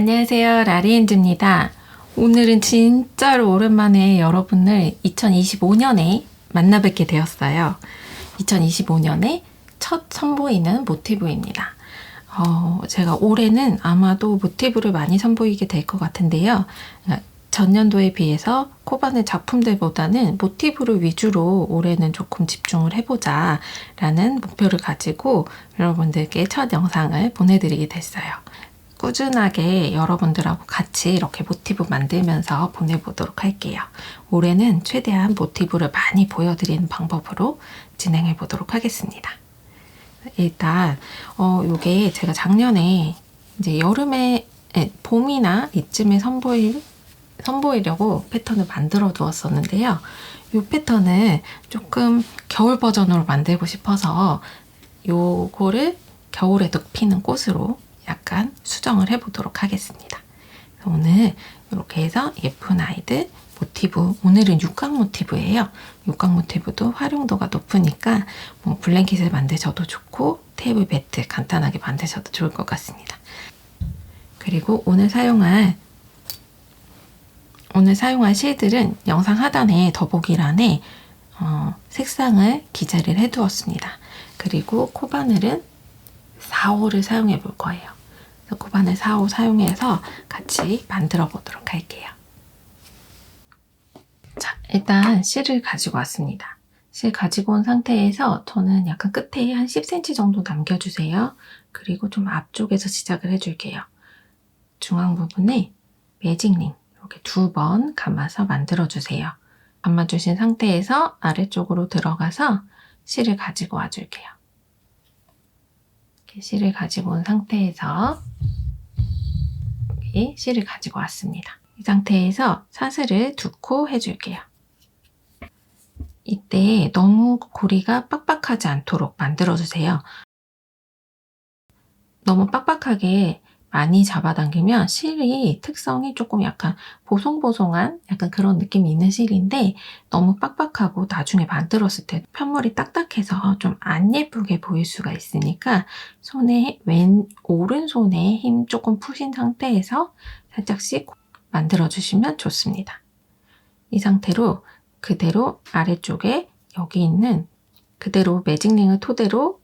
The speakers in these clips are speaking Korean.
안녕하세요, 라리엔즈입니다. 오늘은 진짜로 오랜만에 여러분을 2025년에 만나 뵙게 되었어요. 2025년에 첫 선보이는 모티브입니다. 제가 올해는 아마도 모티브를 많이 선보이게 될 것 같은데요. 전년도에 비해서 코바늘 작품들보다는 모티브를 위주로 올해는 조금 집중을 해보자 라는 목표를 가지고 여러분들께 첫 영상을 보내드리게 됐어요. 꾸준하게 여러분들하고 같이 이렇게 모티브 만들면서 보내보도록 할게요. 올해는 최대한 모티브를 많이 보여드리는 방법으로 진행해 보도록 하겠습니다. 일단 요게 제가 작년에 이제 여름에 봄이나 이쯤에 선보이려고 패턴을 만들어 두었었는데요. 이 패턴을 조금 겨울 버전으로 만들고 싶어서 요거를 겨울에도 피는 꽃으로 약간 수정을 해보도록 하겠습니다. 오늘 이렇게 해서 예쁜 아이들 모티브, 오늘은 육각 모티브예요. 육각 모티브도 활용도가 높으니까 뭐 블랭킷을 만드셔도 좋고 테이블 매트 간단하게 만드셔도 좋을 것 같습니다. 그리고 오늘 사용할 실들은 영상 하단에 더보기란에 색상을 기재를 해두었습니다. 그리고 코바늘은 4호를 사용해 볼 거예요. 코바늘 4호 사용해서 같이 만들어 보도록 할게요. 자, 일단 실을 가지고 왔습니다. 실 가지고 온 상태에서 저는 약간 끝에 한 10cm 정도 남겨주세요. 그리고 좀 앞쪽에서 시작을 해줄게요. 중앙 부분에 매직링 이렇게 2번 감아서 만들어주세요. 감아주신 상태에서 아래쪽으로 들어가서 실을 가지고 와줄게요. 실을 가지고 온 상태에서 여기 실을 가지고 왔습니다. 이 상태에서 사슬을 2코 해줄게요. 이때 너무 고리가 빡빡하지 않도록 만들어주세요. 너무 빡빡하게 많이 잡아당기면 실이 특성이 조금 약간 보송보송한 약간 그런 느낌이 있는 실인데 너무 빡빡하고 나중에 만들었을 때 편물이 딱딱해서 좀 안 예쁘게 보일 수가 있으니까 손에 오른손에 힘 조금 푸신 상태에서 살짝씩 만들어주시면 좋습니다. 이 상태로 그대로 아래쪽에 여기 있는 그대로 매직링을 토대로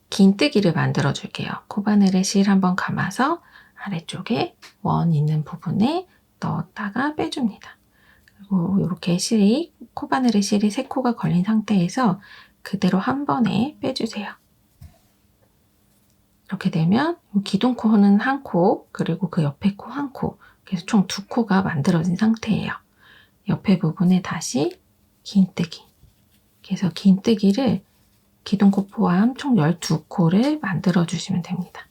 긴뜨기를 만들어 줄게요. 코바늘에 실 한번 감아서 아래쪽에 원 있는 부분에 넣었다가 빼줍니다. 그리고 이렇게 코바늘에 실이 3코가 걸린 상태에서 그대로 한 번에 빼주세요. 이렇게 되면 기둥코는 1코, 그리고 그 옆에 코 1코, 그래서 총 2코가 만들어진 상태예요. 옆에 부분에 다시 긴뜨기. 그래서 긴뜨기를 기둥코 포함 총 12코를 만들어 주시면 됩니다.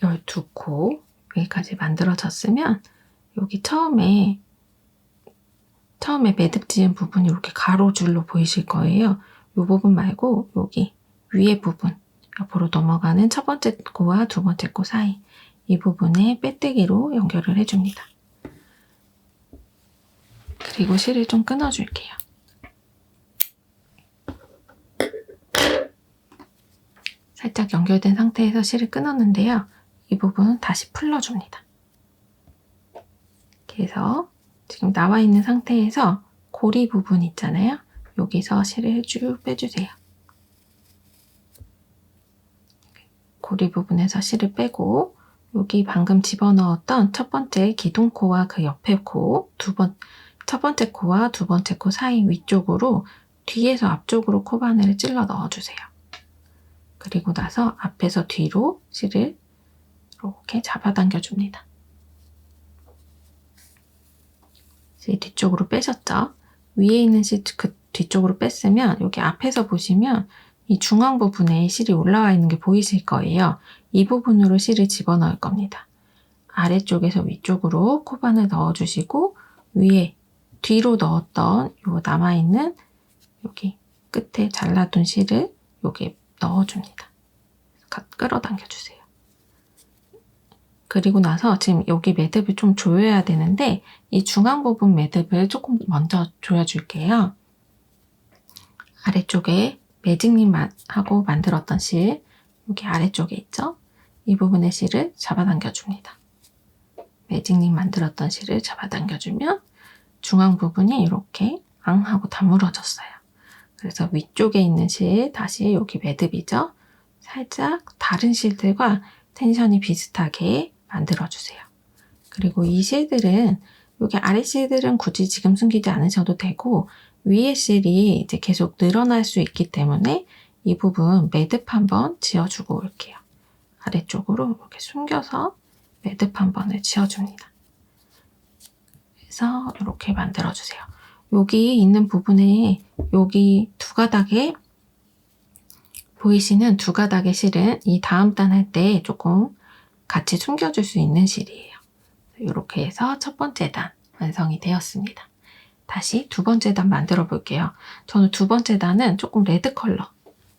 열두 코 여기까지 만들어졌으면 여기 처음에 매듭 지은 부분이 이렇게 가로줄로 보이실 거예요. 이 부분 말고 여기 위에 부분 옆으로 넘어가는 첫 번째 코와 두 번째 코 사이 이 부분에 빼뜨기로 연결을 해줍니다. 그리고 실을 좀 끊어줄게요. 살짝 연결된 상태에서 실을 끊었는데요. 이 부분은 다시 풀러줍니다. 그래서 지금 나와 있는 상태에서 고리 부분 있잖아요. 여기서 실을 쭉 빼주세요. 고리 부분에서 실을 빼고 여기 방금 집어넣었던 첫 번째 기둥코와 그 옆에 코, 첫 번째 코와 두 번째 코 사이 위쪽으로 뒤에서 앞쪽으로 코바늘을 찔러 넣어주세요. 그리고 나서 앞에서 뒤로 실을 이렇게 잡아당겨 줍니다. 실 뒤쪽으로 빼셨죠? 위에 있는 실 그 뒤쪽으로 뺐으면 여기 앞에서 보시면 이 중앙 부분에 실이 올라와 있는 게 보이실 거예요. 이 부분으로 실을 집어넣을 겁니다. 아래쪽에서 위쪽으로 코바늘 넣어주시고 위에 뒤로 넣었던 요 남아있는 여기 끝에 잘라둔 실을 여기에 넣어줍니다. 끌어당겨주세요. 그리고 나서 지금 여기 매듭을 좀 조여야 되는데 이 중앙 부분 매듭을 조금 먼저 조여줄게요. 아래쪽에 매직님하고 만들었던 실 여기 아래쪽에 있죠? 이 부분의 실을 잡아당겨줍니다. 매직님 만들었던 실을 잡아당겨주면 중앙 부분이 이렇게 앙 하고 다물어졌어요. 그래서 위쪽에 있는 실 다시 여기 매듭이죠? 살짝 다른 실들과 텐션이 비슷하게 만들어주세요. 그리고 이 실들은 여기 아래 실들은 굳이 지금 숨기지 않으셔도 되고 위에 실이 이제 계속 늘어날 수 있기 때문에 이 부분 매듭 한번 지어주고 올게요. 아래쪽으로 이렇게 숨겨서 매듭 한 번을 지어줍니다. 그래서 이렇게 만들어주세요. 여기 있는 부분에 여기 두 가닥에 보이시는 두 가닥의 실은 이 다음 단 할 때 조금 같이 숨겨줄 수 있는 실이에요. 이렇게 해서 첫 번째 단 완성이 되었습니다. 다시 두 번째 단 만들어 볼게요. 저는 두 번째 단은 조금 레드 컬러,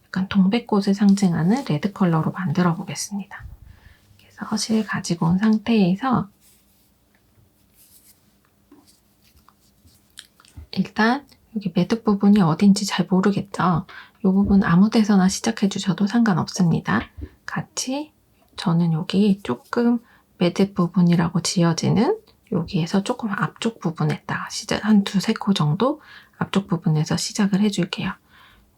약간 동백꽃을 상징하는 레드 컬러로 만들어 보겠습니다. 그래서 실 가지고 온 상태에서 일단 여기 매듭 부분이 어딘지 잘 모르겠죠? 이 부분 아무 데서나 시작해 주셔도 상관없습니다. 같이 저는 여기 조금 매듭 부분이라고 지어지는 여기에서 조금 앞쪽 부분에다가 한 두세 코 정도 앞쪽 부분에서 시작을 해줄게요.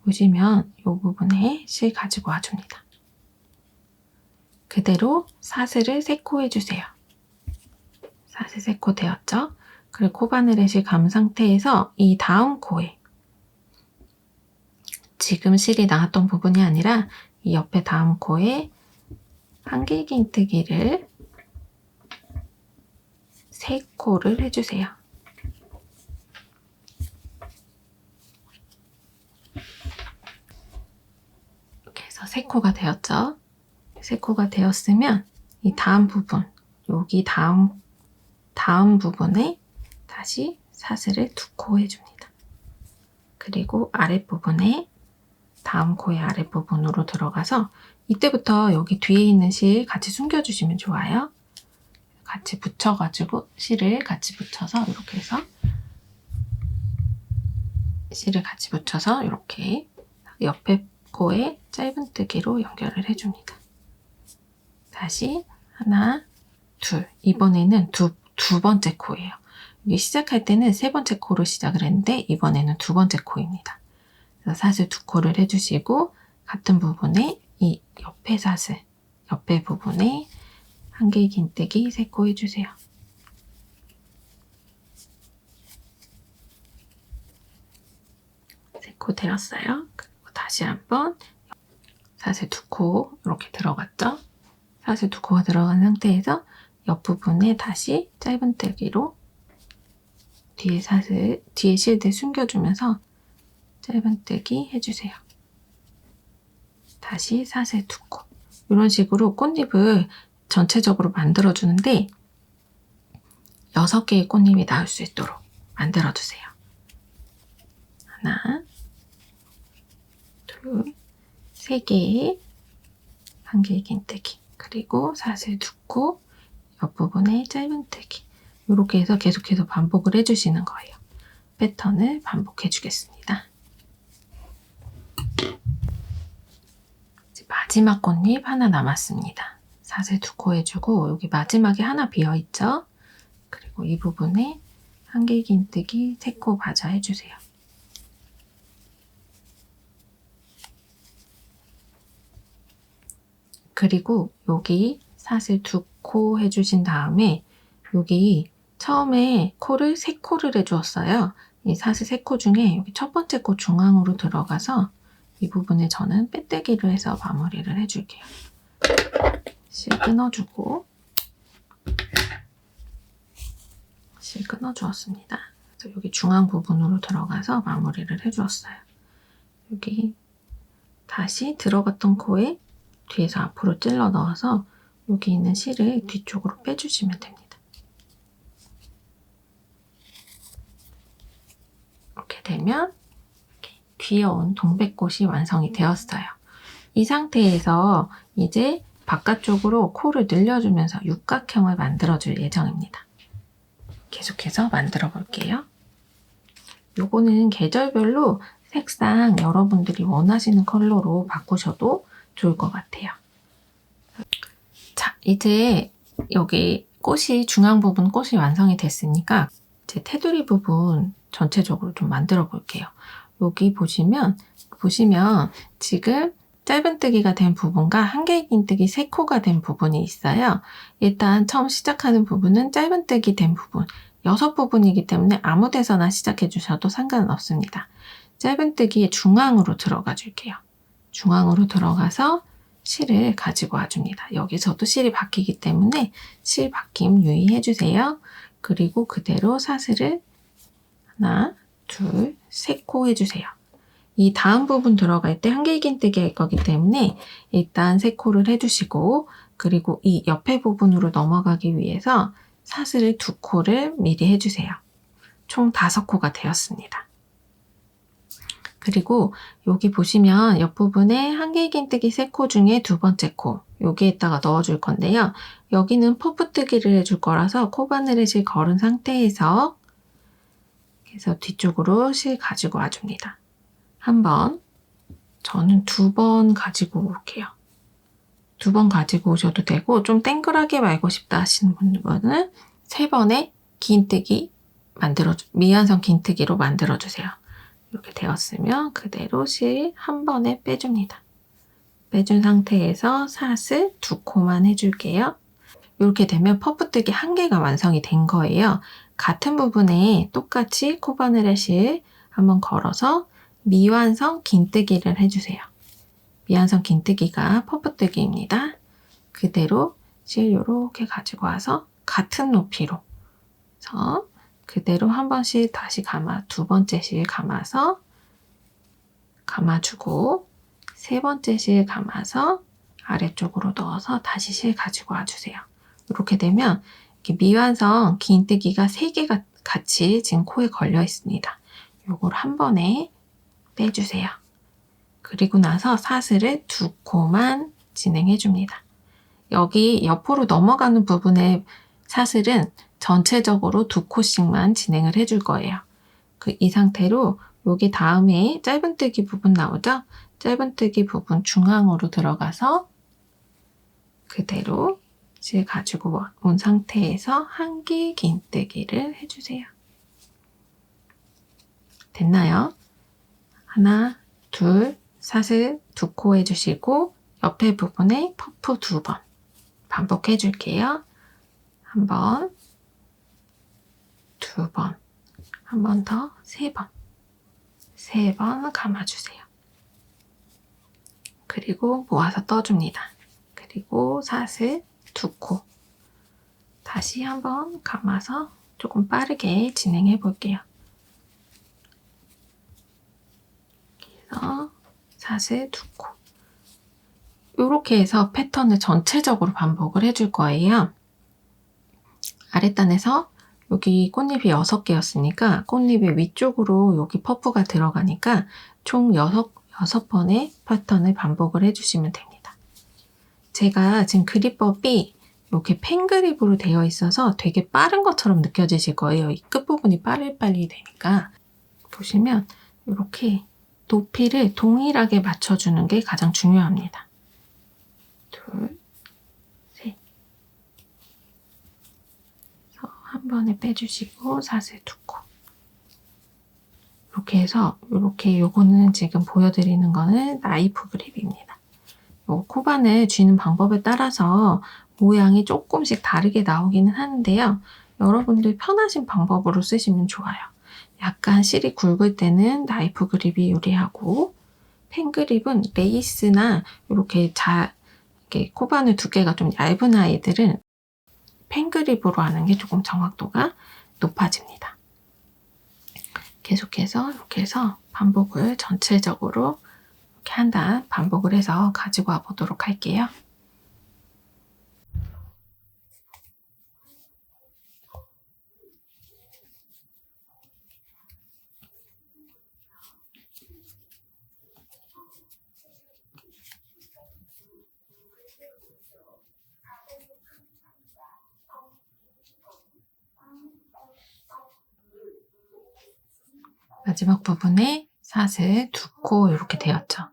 보시면 이 부분에 실 가지고 와줍니다. 그대로 사슬을 3코 해주세요. 사슬 3코 되었죠? 그리고 코바늘에 실 감은 상태에서 이 다음 코에 지금 실이 나왔던 부분이 아니라 이 옆에 다음 코에 한길긴뜨기를 3코를 해주세요. 이렇게 해서 3코가 되었죠? 3코가 되었으면 이 다음 부분, 여기 다음 부분에 다시 사슬을 2코 해줍니다. 그리고 아랫부분에 다음 코의 아랫부분으로 들어가서 이때부터 여기 뒤에 있는 실 같이 숨겨주시면 좋아요. 같이 붙여가지고 실을 같이 붙여서 이렇게 해서 실을 같이 붙여서 이렇게 옆에 코에 짧은뜨기로 연결을 해줍니다. 다시 하나, 둘. 이번에는 두 번째 코예요. 여기 시작할 때는 3번째 코로 시작을 했는데 이번에는 2번째 코입니다. 그래서 사슬 2코를 해주시고 같은 부분에 이 옆에 사슬, 옆에 부분에 한길긴뜨기 3코 해주세요. 코 되었어요. 그리고 다시 한번 사슬 2코 이렇게 들어갔죠? 사슬 2코가 들어간 상태에서 옆부분에 다시 짧은뜨기로 뒤에 실들 숨겨주면서 짧은뜨기 해주세요. 다시 사슬 2코. 이런 식으로 꽃잎을 전체적으로 만들어주는데 6개의 꽃잎이 나올 수 있도록 만들어주세요. 하나, 둘, 3개의 한길긴뜨기, 그리고 사슬 2코, 옆부분에 짧은뜨기. 이렇게 해서 계속해서 반복을 해주시는 거예요. 패턴을 반복해 주겠습니다. 이제 마지막 꽃잎 하나 남았습니다. 사슬 2코 해주고 여기 마지막에 하나 비어있죠? 그리고 이 부분에 한길긴뜨기 3코 과자 해주세요. 그리고 여기 사슬 2코 해주신 다음에 여기 처음에 코를 3코를 해주었어요. 이 사슬 3코 중에 여기 첫 번째 코 중앙으로 들어가서 이 부분에 저는 빼떼기를 해서 마무리를 해줄게요. 실 끊어주고 실 끊어주었습니다. 그래서 여기 중앙 부분으로 들어가서 마무리를 해주었어요. 여기 다시 들어갔던 코에 뒤에서 앞으로 찔러 넣어서 여기 있는 실을 뒤쪽으로 빼주시면 됩니다. 이렇게 되면 이렇게 귀여운 동백꽃이 완성이 되었어요. 이 상태에서 이제 바깥쪽으로 코를 늘려주면서 육각형을 만들어줄 예정입니다. 계속해서 만들어 볼게요. 요거는 계절별로 색상 여러분들이 원하시는 컬러로 바꾸셔도 좋을 것 같아요. 자, 이제 여기 꽃이 중앙 부분 꽃이 완성이 됐으니까 이제 테두리 부분 전체적으로 좀 만들어 볼게요. 여기 보시면 지금 짧은뜨기가 된 부분과 한길긴뜨기 3코가 된 부분이 있어요. 일단 처음 시작하는 부분은 짧은뜨기 된 부분 6부분이기 때문에 아무 데서나 시작해 주셔도 상관은 없습니다. 짧은뜨기의 중앙으로 들어가 줄게요. 중앙으로 들어가서 실을 가지고 와줍니다. 여기서도 실이 바뀌기 때문에 실 바뀜 유의해 주세요. 그리고 그대로 사슬을 하나, 둘, 3코 해주세요. 이 다음 부분 들어갈 때 한길긴뜨기 할 거기 때문에 일단 3코를 해주시고 그리고 이 옆에 부분으로 넘어가기 위해서 사슬을 2코를 미리 해주세요. 총 5코가 되었습니다. 그리고 여기 보시면 옆부분에 한길긴뜨기 3코 중에 2번째 코 여기에다가 넣어줄 건데요. 여기는 퍼프뜨기를 해줄 거라서 코바늘에 실 걸은 상태에서 그래서 뒤쪽으로 실 가지고 와줍니다. 한 번, 저는 2번 가지고 올게요. 2번 가지고 오셔도 되고 좀 땡그랗게 말고 싶다 하시는 분들은 3번의 긴뜨기 미완성 긴뜨기로 만들어주세요. 이렇게 되었으면 그대로 실 한 번에 빼줍니다. 빼준 상태에서 사슬 2코만 해줄게요. 이렇게 되면 퍼프뜨기 1개가 완성이 된 거예요. 같은 부분에 똑같이 코바늘에 실 한번 걸어서 미완성 긴뜨기를 해주세요. 미완성 긴뜨기가 퍼프뜨기입니다. 그대로 실 이렇게 가지고 와서 같은 높이로 그래서 그대로 한 번씩 다시 2번째 실 감아서 감아주고 3번째 실 감아서 아래쪽으로 넣어서 다시 실 가지고 와주세요. 이렇게 되면 이렇게 미완성 긴뜨기가 3개가 같이 지금 코에 걸려 있습니다. 요걸 한 번에 빼주세요. 그리고 나서 사슬을 2코만 진행해 줍니다. 여기 옆으로 넘어가는 부분의 사슬은 전체적으로 2코씩만 진행을 해줄 거예요. 이 상태로 여기 다음에 짧은뜨기 부분 나오죠? 짧은뜨기 부분 중앙으로 들어가서 그대로 실 가지고 온 상태에서 한길긴뜨기를 해주세요. 됐나요? 하나, 둘, 사슬 2코 해주시고 옆에 부분에 퍼프 2번 반복해 줄게요. 한 번, 2번, 한 번 더 3번, 3번 감아주세요. 그리고 모아서 떠줍니다. 그리고 사슬 2코 다시 한번 감아서 조금 빠르게 진행해 볼게요. 그래서 사슬 2코 이렇게 해서 패턴을 전체적으로 반복을 해줄 거예요. 아랫단에서 여기 꽃잎이 6개였으니까 꽃잎의 위쪽으로 여기 퍼프가 들어가니까 총 6번의 패턴을 반복을 해주시면 됩니다. 제가 지금 그립법이 이렇게 펜그립으로 되어 있어서 되게 빠른 것처럼 느껴지실 거예요. 이 끝부분이 빨리빨리 되니까 보시면 이렇게 높이를 동일하게 맞춰주는 게 가장 중요합니다. 둘, 셋. 그래서 한 번에 빼주시고 사슬 2코. 이렇게 해서 요거는 지금 보여드리는 거는 나이프 그립입니다. 요 코바늘 쥐는 방법에 따라서 모양이 조금씩 다르게 나오기는 하는데요. 여러분들 편하신 방법으로 쓰시면 좋아요. 약간 실이 굵을 때는 나이프 그립이 유리하고 펜 그립은 레이스나 이렇게 코바늘 두께가 좀 얇은 아이들은 펜 그립으로 하는 게 조금 정확도가 높아집니다. 계속해서 이렇게 해서 반복을 전체적으로 이렇게 반복을 해서 가지고 와 보도록 할게요. 마지막 부분에 사슬 2코 이렇게 되었죠.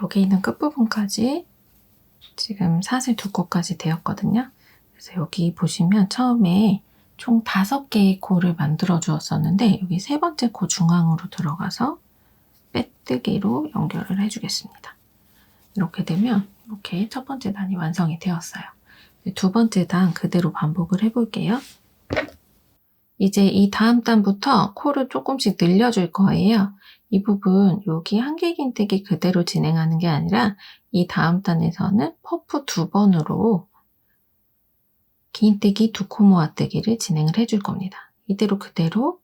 여기 있는 끝부분까지 지금 사슬 2코까지 되었거든요. 그래서 여기 보시면 처음에 총 5개의 코를 만들어 주었었는데 여기 세 번째 코 중앙으로 들어가서 빼뜨기로 연결을 해주겠습니다. 이렇게 되면 이렇게 첫 번째 단이 완성이 되었어요. 두 번째 단 그대로 반복을 해볼게요. 이제 이 다음 단부터 코를 조금씩 늘려줄 거예요. 이 부분 여기 한길긴뜨기 그대로 진행하는 게 아니라 이 다음 단에서는 퍼프 2번으로 긴뜨기 2코 모아뜨기를 진행을 해줄 겁니다. 이대로 그대로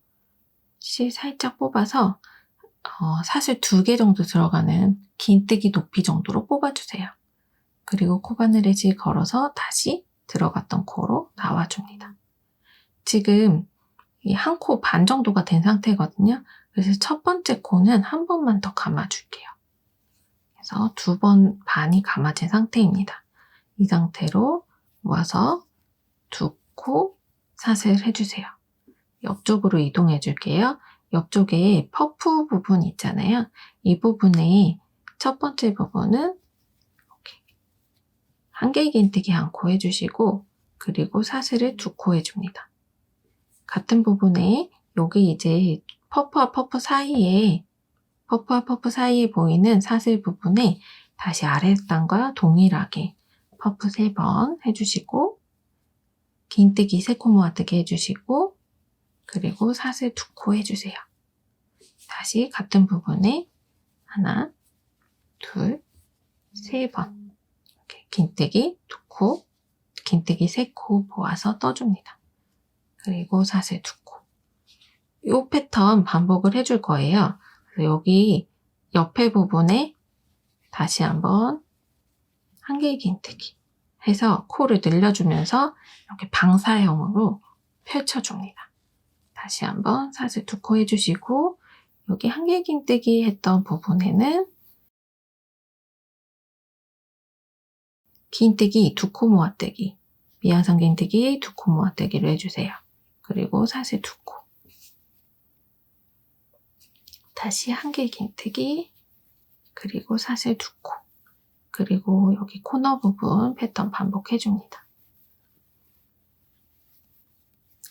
실 살짝 뽑아서 사슬 2개 정도 들어가는 긴뜨기 높이 정도로 뽑아주세요. 그리고 코바늘에 질 걸어서 다시 들어갔던 코로 나와줍니다. 지금 이 한 코 반 정도가 된 상태거든요. 그래서 첫 번째 코는 한 번만 더 감아줄게요. 그래서 2번 반이 감아진 상태입니다. 이 상태로 모아서 2코 사슬 해주세요. 옆쪽으로 이동해 줄게요. 옆쪽에 퍼프 부분 있잖아요. 이 부분에 첫 번째 부분은 이렇게 한길긴뜨기 1코 해주시고 그리고 사슬을 2코 해줍니다. 같은 부분에 여기 이제 퍼프와 퍼프 사이에 보이는 사슬 부분에 다시 아랫단과 동일하게 퍼프 3번 해주시고 긴뜨기 3코 모아뜨기 해주시고 그리고 사슬 2코 해주세요. 다시 같은 부분에 하나, 둘, 3번 이렇게 긴뜨기 2코, 긴뜨기 3코 모아서 떠줍니다. 그리고 사슬 2코. 이 패턴 반복을 해줄 거예요. 그래서 여기 옆에 부분에 다시 한번 한길긴뜨기 해서 코를 늘려주면서 이렇게 방사형으로 펼쳐줍니다. 다시 한번 사슬 2코 해주시고 여기 한길긴뜨기 했던 부분에는 긴뜨기 2코 모아뜨기, 미완성 긴뜨기 2코 모아뜨기를 해주세요. 그리고 사슬 2코. 다시 한길긴뜨기, 그리고 사슬 2코. 그리고 여기 코너 부분 패턴 반복해줍니다.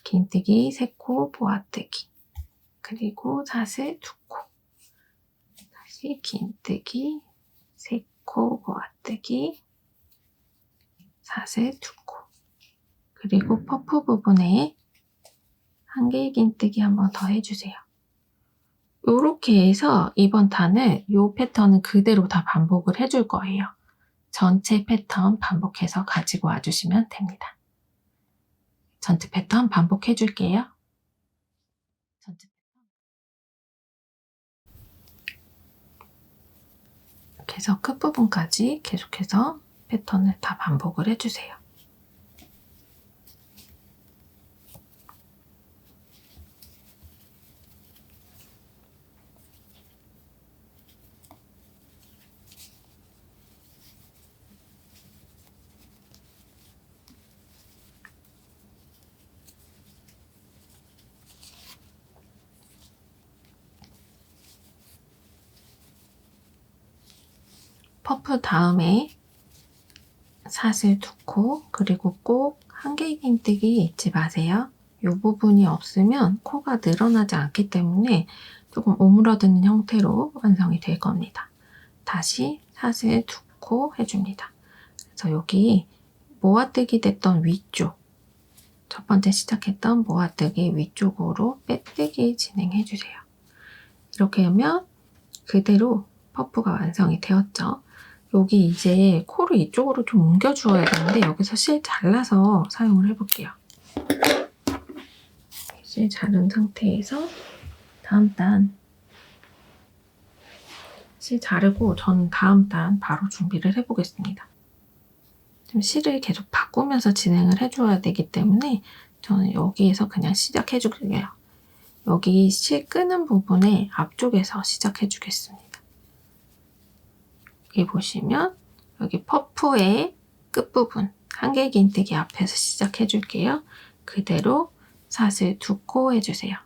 긴뜨기 3코 모아뜨기. 그리고 사슬 2코. 다시 긴뜨기 3코 모아뜨기. 사슬 2코. 그리고 퍼프 부분에 한길긴뜨기 한 번 더 해주세요. 이렇게 해서 이번 단을 이 패턴은 그대로 다 반복을 해줄 거예요. 전체 패턴 반복해서 가지고 와주시면 됩니다. 전체 패턴 반복해줄게요. 전체 패턴. 이렇게 해서 끝부분까지 계속해서 패턴을 다 반복을 해주세요. 퍼프 다음에 사슬 2코 그리고 꼭 한길긴뜨기 잊지 마세요. 이 부분이 없으면 코가 늘어나지 않기 때문에 조금 오므라드는 형태로 완성이 될 겁니다. 다시 사슬 2코 해줍니다. 그래서 여기 모아뜨기 됐던 위쪽, 첫 번째 시작했던 모아뜨기 위쪽으로 빼뜨기 진행해주세요. 이렇게 하면 그대로 퍼프가 완성이 되었죠. 여기 이제 코를 이쪽으로 좀 옮겨주어야 되는데 여기서 실 잘라서 사용을 해볼게요. 실 자른 상태에서 다음 단 실 자르고 전 다음 단 바로 준비를 해보겠습니다. 좀 실을 계속 바꾸면서 진행을 해줘야 되기 때문에 저는 여기에서 그냥 시작해줄게요. 여기 실 끄는 부분에 앞쪽에서 시작해주겠습니다. 여기 보시면 여기 퍼프의 끝부분 한길긴뜨기 앞에서 시작해줄게요. 그대로 사슬 2코 해주세요.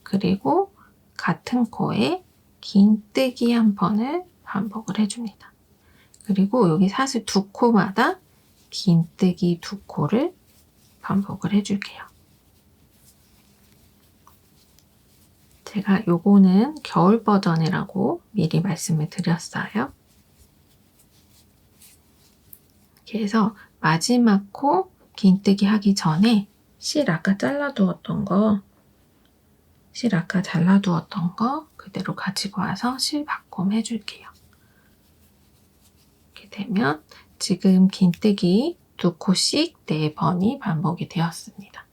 그리고 같은 코에 긴뜨기 한 번을 반복을 해줍니다. 그리고 여기 사슬 두 코마다 긴뜨기 두 코를 반복을 해줄게요. 제가 요거는 겨울 버전이라고 미리 말씀을 드렸어요. 그래서 마지막 코 긴뜨기 하기 전에 실 아까 잘라두었던 거 그대로 가지고 와서 실 바꿈 해줄게요. 이렇게 되면 지금 긴뜨기 두 코씩 4번이 반복이 되었습니다.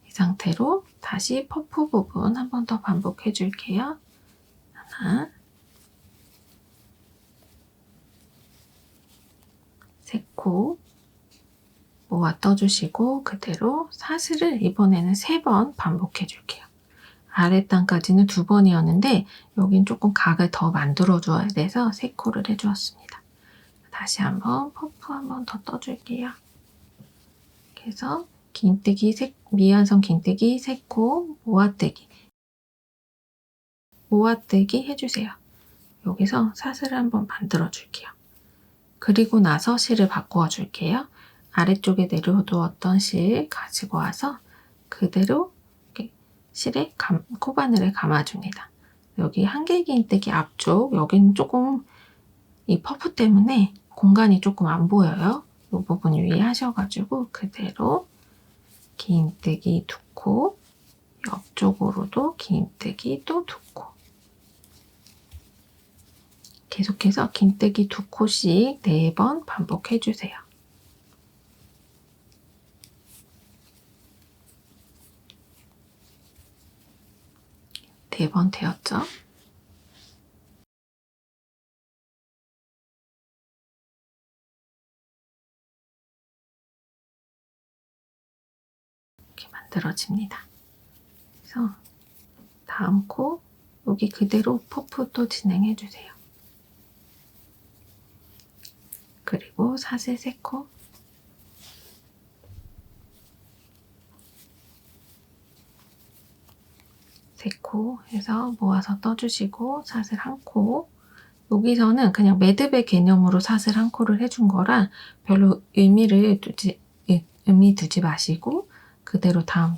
이 상태로 다시 퍼프 부분 한 번 더 반복해 줄게요. 하나, 세 코 모아 떠주시고 그대로 사슬을 이번에는 3번 반복해 줄게요. 아랫단까지는 2번이었는데 여긴 조금 각을 더 만들어 줘야 돼서 3코를 해주었습니다. 다시 한번 퍼프 한 번 더 떠줄게요. 그래서 긴뜨기, 미완성 긴뜨기 3코, 모아뜨기 해주세요. 여기서 사슬을 한번 만들어 줄게요. 그리고 나서 실을 바꾸어 줄게요. 아래쪽에 내려두었던 실 가지고 와서 그대로 실에 코바늘에 감아줍니다. 여기 한길 긴뜨기 앞쪽, 여기는 조금 이 퍼프 때문에 공간이 조금 안 보여요. 이 부분 유의하셔가지고 그대로 긴뜨기 2코, 옆쪽으로도 긴뜨기 또 2코. 계속해서 긴뜨기 2코씩 4번 반복해주세요. 4번 되었죠? 이렇게 만들어집니다. 그래서 다음 코 여기 그대로 퍼프 또 진행해주세요. 그리고 사슬 3코, 해서 모아서 떠주시고 사슬 1코. 여기서는 그냥 매듭의 개념으로 사슬 1코를 해준 거라 별로 의미 두지 마시고 그대로 다음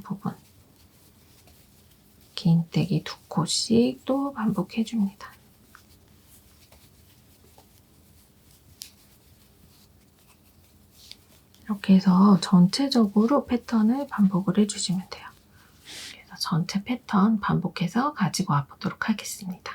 부분 긴뜨기 2코씩 또 반복해줍니다. 이렇게 해서 전체적으로 패턴을 반복을 해주시면 돼요. 그래서 전체 패턴 반복해서 가지고 와보도록 하겠습니다.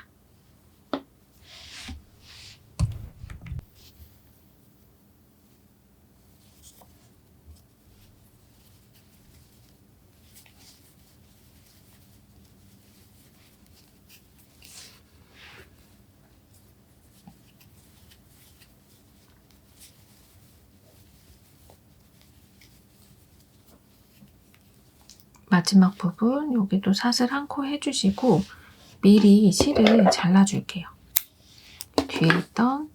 마지막 부분 여기도 사슬 1코 해주시고 미리 실을 잘라줄게요. 뒤에 있던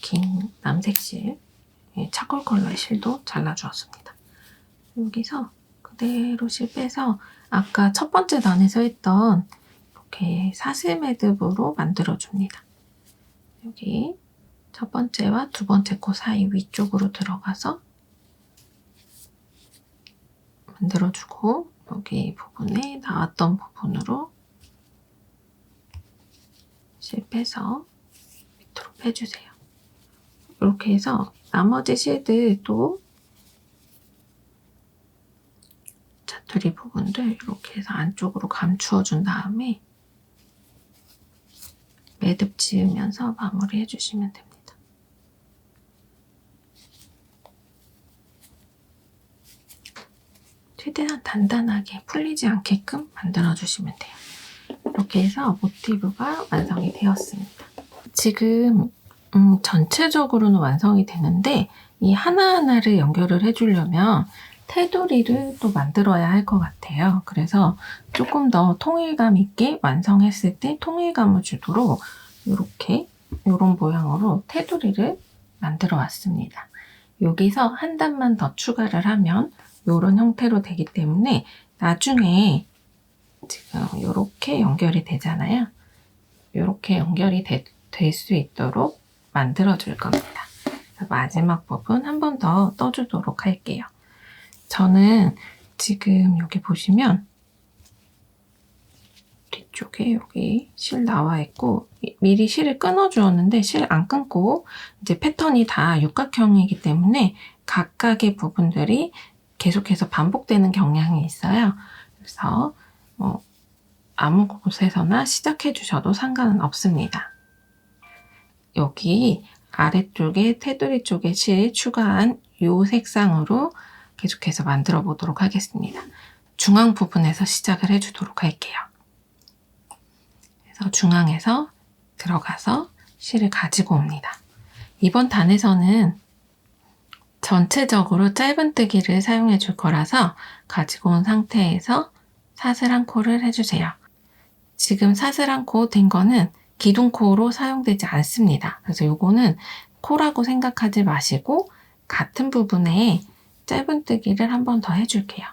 긴 남색 실, 차콜 컬러의 실도 잘라주었습니다. 여기서 그대로 실 빼서 아까 첫 번째 단에서 했던 이렇게 사슬 매듭으로 만들어줍니다. 여기 첫 번째와 두 번째 코 사이 위쪽으로 들어가서 만들어주고 여기 부분에 나왔던 부분으로 실 빼서 밑으로 빼주세요. 이렇게 해서 나머지 실들도 자투리 부분들 이렇게 해서 안쪽으로 감추어준 다음에 매듭 지으면서 마무리 해주시면 됩니다. 최대한 단단하게 풀리지 않게끔 만들어주시면 돼요. 이렇게 해서 모티브가 완성이 되었습니다. 지금 전체적으로는 완성이 되는데 이 하나하나를 연결을 해주려면 테두리를 또 만들어야 할 것 같아요. 그래서 조금 더 통일감 있게 완성했을 때 통일감을 주도록 이런 모양으로 테두리를 만들어 왔습니다. 여기서 한 단만 더 추가를 하면 이런 형태로 되기 때문에 나중에 지금 이렇게 연결이 되잖아요. 이렇게 연결이 될 수 있도록 만들어 줄 겁니다. 마지막 부분 한 번 더 떠주도록 할게요. 저는 지금 여기 보시면 뒤쪽에 여기 실 나와 있고 미리 실을 끊어 주었는데 실 안 끊고 이제 패턴이 다 육각형이기 때문에 각각의 부분들이 계속해서 반복되는 경향이 있어요. 그래서 아무 곳에서나 시작해 주셔도 상관은 없습니다. 여기 아래쪽에 테두리 쪽에 실 추가한 이 색상으로 계속해서 만들어 보도록 하겠습니다. 중앙 부분에서 시작을 해주도록 할게요. 그래서 중앙에서 들어가서 실을 가지고 옵니다. 이번 단에서는 전체적으로 짧은뜨기를 사용해 줄 거라서 가지고 온 상태에서 사슬 한 코를 해주세요. 지금 사슬 한 코 된 거는 기둥코로 사용되지 않습니다. 그래서 요거는 코라고 생각하지 마시고 같은 부분에 짧은뜨기를 한 번 더 해줄게요.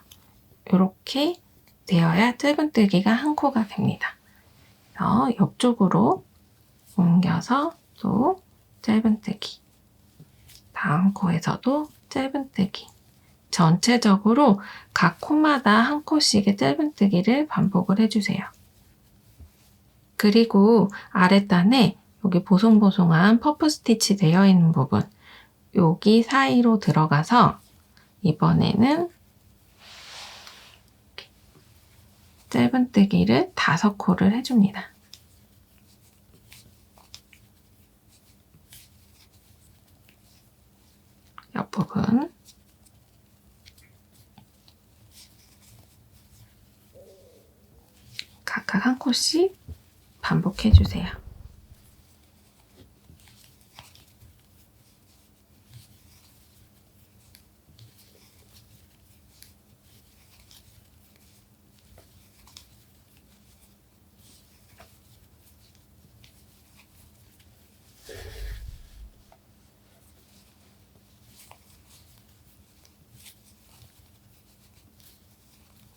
이렇게 되어야 짧은뜨기가 한 코가 됩니다. 그래서 옆쪽으로 옮겨서 또 짧은뜨기, 다음 코에서도 짧은뜨기, 전체적으로 각 코마다 한 코씩의 짧은뜨기를 반복을 해주세요. 그리고 아랫단에 여기 보송보송한 퍼프 스티치 되어 있는 부분, 여기 사이로 들어가서 이번에는 짧은뜨기를 5코를 해줍니다. 옆부분 각각 한 코씩 반복해주세요.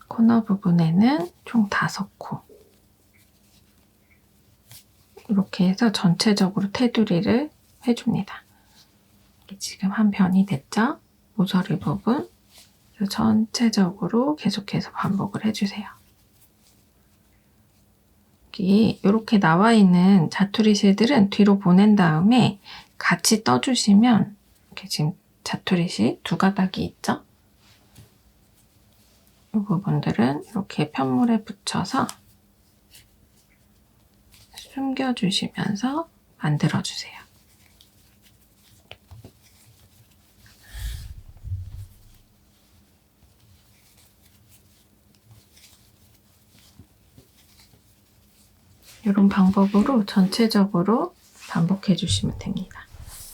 코너 부분에는 총 5코. 이렇게 해서 전체적으로 테두리를 해줍니다. 지금 한 변이 됐죠? 모서리 부분. 전체적으로 계속해서 반복을 해주세요. 여기 이렇게 나와 있는 자투리 실들은 뒤로 보낸 다음에 같이 떠주시면 이렇게 지금 자투리 실 2가닥이 있죠? 이 부분들은 이렇게 편물에 붙여서 숨겨주시면서 만들어주세요. 이런 방법으로 전체적으로 반복해 주시면 됩니다.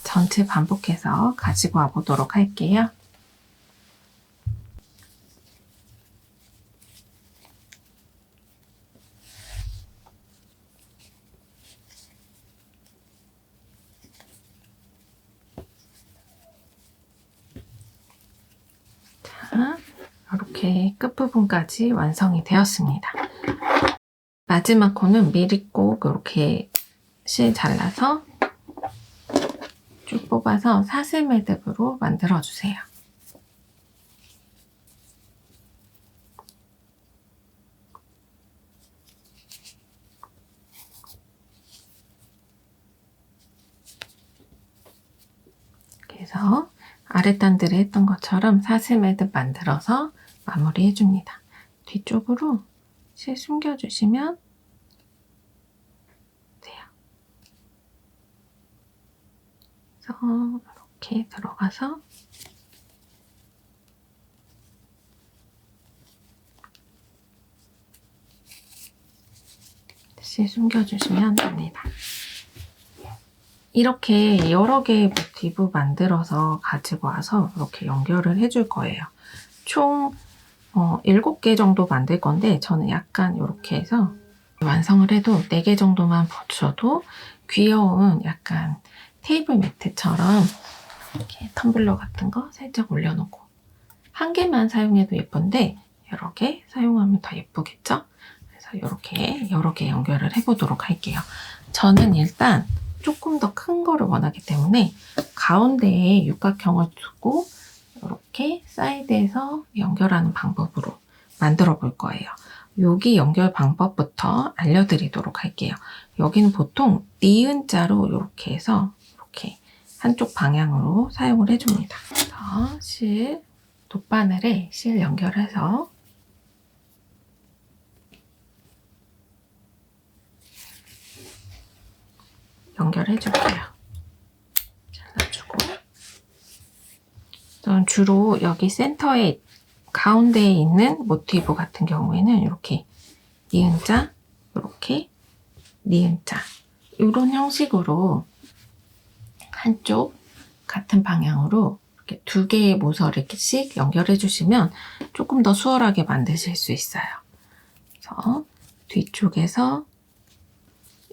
전체 반복해서 가지고 와 보도록 할게요. 자, 이렇게 끝부분까지 완성이 되었습니다. 마지막 코는 미리 꼭 이렇게 실 잘라서 쭉 뽑아서 사슬 매듭으로 만들어주세요. 그래서 아랫단들이 했던 것처럼 사슬 매듭 만들어서 마무리 해줍니다. 뒤쪽으로 실 숨겨주시면 돼요. 그래서 이렇게 들어가서 실 숨겨주시면 됩니다. 이렇게 여러 개의 모티브 만들어서 가지고 와서 이렇게 연결을 해줄 거예요. 총 7개 정도 만들 건데 저는 약간 이렇게 해서 완성을 해도 4개 정도만 붙여도 귀여운 약간 테이블 매트처럼 이렇게 텀블러 같은 거 살짝 올려놓고 한 개만 사용해도 예쁜데 여러 개 사용하면 더 예쁘겠죠? 그래서 이렇게 여러 개 연결을 해보도록 할게요. 저는 일단 조금 더 큰 거를 원하기 때문에 가운데에 육각형을 두고 이렇게 사이드에서 연결하는 방법으로 만들어 볼 거예요. 여기 연결 방법부터 알려드리도록 할게요. 여기는 보통 니은자로 이렇게 해서 이렇게 한쪽 방향으로 사용을 해줍니다. 그래서 실, 돗바늘에 실 연결해서 연결해 줄게요. 잘라주고. 저는 주로 여기 센터에 가운데에 있는 모티브 같은 경우에는 이렇게 니은자, 이렇게 니은자 이런 형식으로 한쪽 같은 방향으로 이렇게 두 개의 모서를 이렇게씩 연결해 주시면 조금 더 수월하게 만드실 수 있어요. 그래서 뒤쪽에서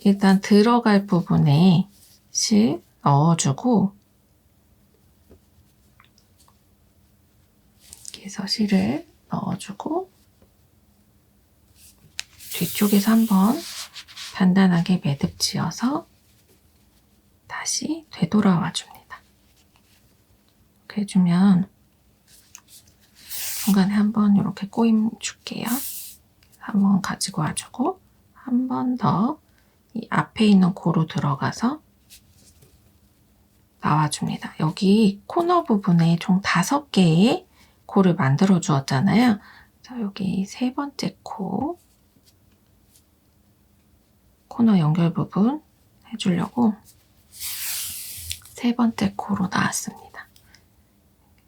일단 들어갈 부분에 실 넣어주고 이렇게 해서 실을 넣어주고 뒤쪽에서 한번 단단하게 매듭 지어서 다시 되돌아와 줍니다. 이렇게 해주면 중간에 한번 이렇게 꼬임 줄게요. 한번 가지고 와주고 한 번 더 이 앞에 있는 코로 들어가서 나와줍니다. 여기 코너 부분에 총 5개의 코를 만들어 주었잖아요. 자, 여기 세 번째 코 코너 연결 부분 해주려고 세 번째 코로 나왔습니다.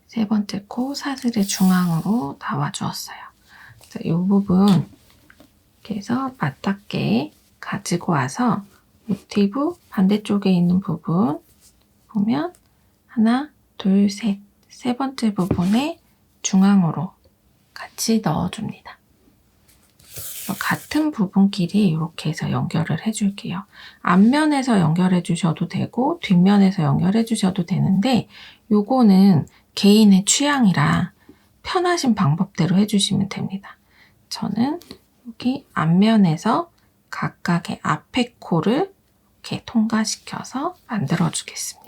세 번째 코 사슬의 중앙으로 나와 주었어요. 이 부분 이렇게 해서 맞닿게 가지고 와서 모티브 반대쪽에 있는 부분 보면 하나, 둘, 셋, 세 번째 부분에 중앙으로 같이 넣어줍니다. 같은 부분끼리 이렇게 해서 연결을 해줄게요. 앞면에서 연결해 주셔도 되고 뒷면에서 연결해 주셔도 되는데 요거는 개인의 취향이라 편하신 방법대로 해주시면 됩니다. 저는 여기 앞면에서 각각의 앞에 코를 이렇게 통과시켜서 만들어 주겠습니다.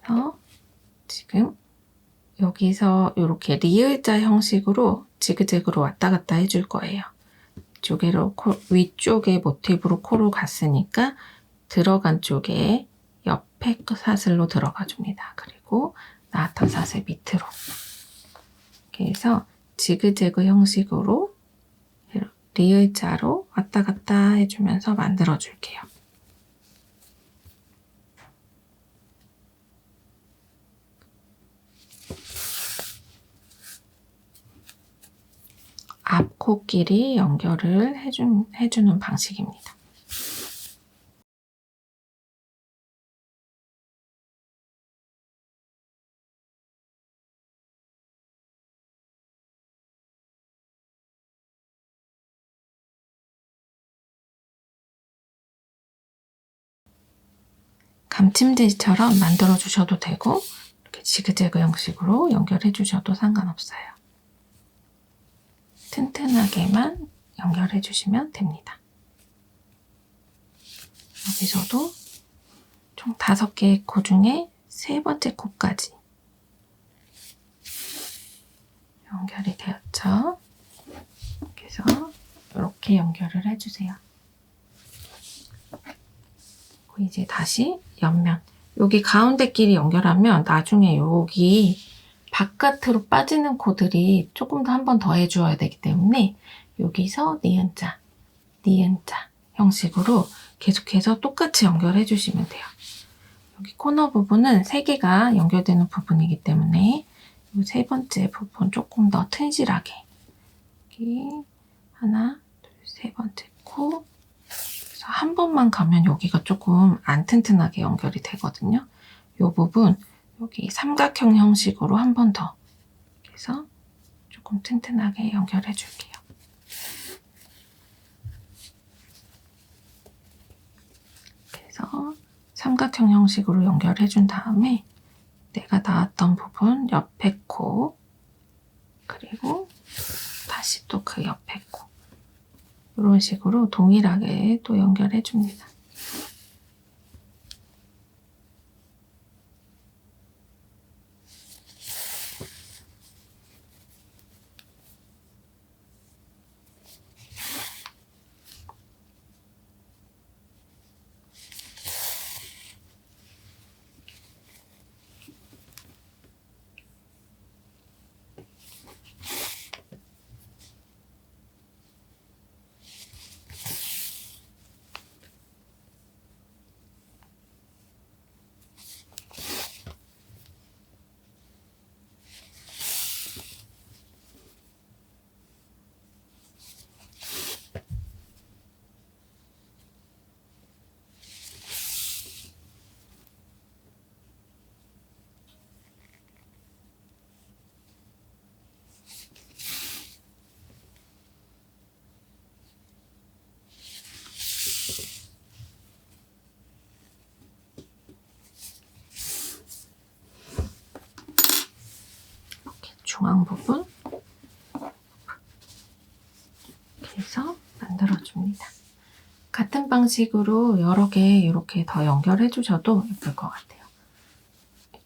그래서 지금 여기서 이렇게 리을자 형식으로 지그재그로 왔다 갔다 해줄 거예요. 위쪽에 모티브로 코로 갔으니까 들어간 쪽에 옆에 사슬로 들어가 줍니다. 그리고 나왔던 사슬 밑으로 이렇게 해서 지그재그 형식으로 리을자로 왔다 갔다 해주면서 만들어 줄게요. 앞코끼리 연결을 해주는 방식입니다. 감침질처럼 만들어 주셔도 되고 이렇게 지그재그 형식으로 연결해 주셔도 상관없어요. 튼튼하게만 연결해 주시면 됩니다. 여기서도 총 5개의 코 중에 세 번째 코까지 연결이 되었죠. 그래서 이렇게 연결을 해주세요. 이제 다시 옆면 여기 가운데끼리 연결하면 나중에 여기 바깥으로 빠지는 코들이 조금 더 한 번 더 해줘야 되기 때문에 여기서 니은자, 니은자 형식으로 계속해서 똑같이 연결해 주시면 돼요. 여기 코너 부분은 3개가 연결되는 부분이기 때문에 이 세 번째 부분 조금 더 튼실하게 여기 하나, 둘, 세 번째 코 그래서 한 번만 가면 여기가 조금 안 튼튼하게 연결이 되거든요. 이 부분 여기 삼각형 형식으로 한 번 더 해서 조금 튼튼하게 연결해 줄게요. 그래서 삼각형 형식으로 연결해 준 다음에 내가 나왔던 부분 옆에 코 그리고 다시 또 그 옆에 코. 이런 식으로 동일하게 또 연결해 줍니다. 중앙 부분 이렇게 해서 만들어줍니다. 같은 방식으로 여러 개 이렇게 더 연결해 주셔도 예쁠 것 같아요.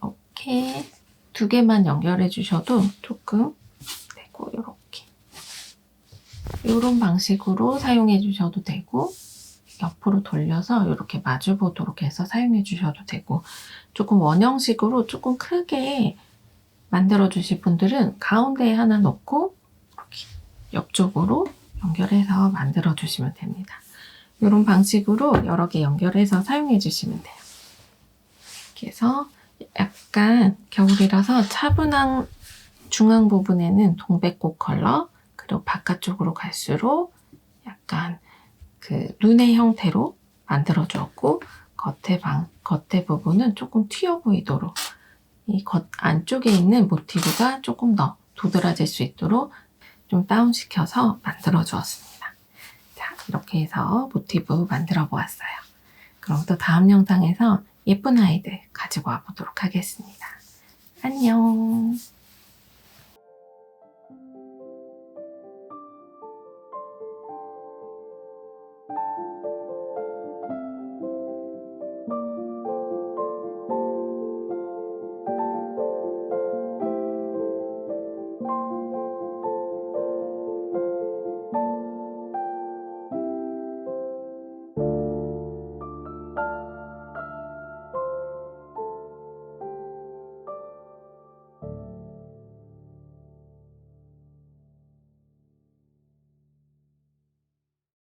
이렇게 2개만 연결해 주셔도 조금 되고 이렇게 이런 방식으로 사용해 주셔도 되고 옆으로 돌려서 이렇게 마주 보도록 해서 사용해 주셔도 되고 조금 원형식으로 조금 크게 만들어 주실 분들은 가운데에 하나 놓고 이렇게 옆쪽으로 연결해서 만들어 주시면 됩니다. 이런 방식으로 여러 개 연결해서 사용해 주시면 돼요. 이렇게 해서 약간 겨울이라서 차분한 중앙 부분에는 동백꽃 컬러, 그리고 바깥쪽으로 갈수록 약간 그 눈의 형태로 만들어 주었고 겉에 부분은 조금 튀어 보이도록 이 겉 안쪽에 있는 모티브가 조금 더 도드라질 수 있도록 좀 다운시켜서 만들어 주었습니다. 자, 이렇게 해서 모티브 만들어 보았어요. 그럼 또 다음 영상에서 예쁜 아이들 가지고 와 보도록 하겠습니다. 안녕.